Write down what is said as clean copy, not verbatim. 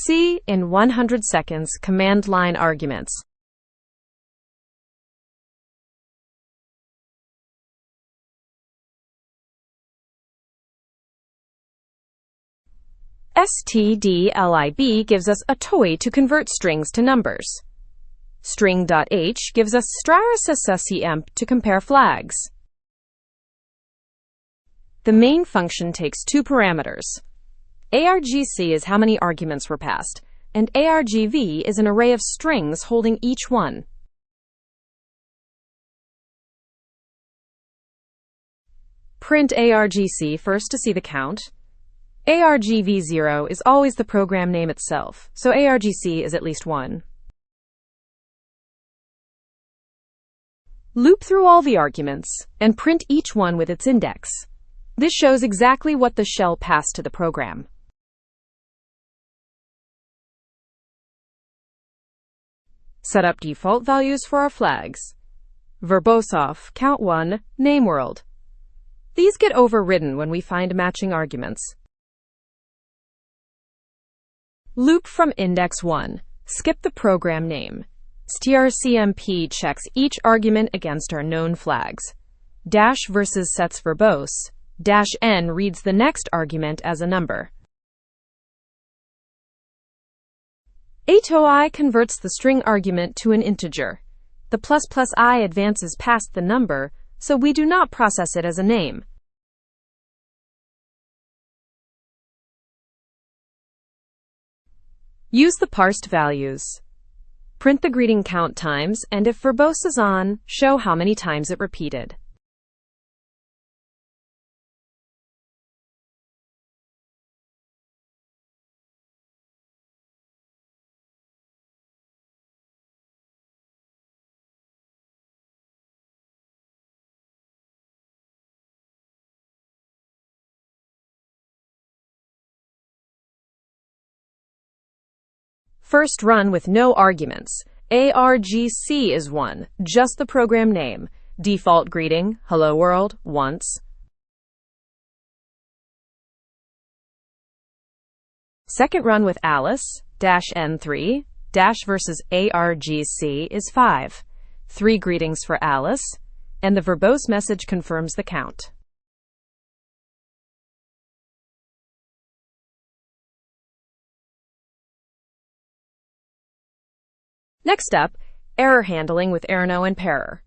See in 100 seconds command line arguments. stdlib gives us atoi to convert strings to numbers. String.h gives us strarisscemp to compare flags. The main function takes two parameters. Argc is how many arguments were passed, and argv is an array of strings holding each one. Print argc first to see the count. argv0 is always the program name itself, so argc is at least 1. Loop through all the arguments and print each one with its index. This shows exactly what the shell passed to the program. Set up default values for our flags. Verbose off, count 1, name world. These get overridden when we find matching arguments. Loop from index 1. Skip the program name. strcmp checks each argument against our known flags. Dash versus sets verbose. Dash n reads the next argument as a number. atoi converts the string argument to an integer. The ++i advances past the number, so we do not process it as a name. Use the parsed values. Print the greeting count times, and if verbose is on, show how many times it repeated. First run with no arguments. argc is 1, just the program name. Default greeting, hello world, once. Second run with Alice, -n3, dash versus argc is 5. 3 greetings for Alice, and the verbose message confirms the count. Next up, error handling with Erno and Parer.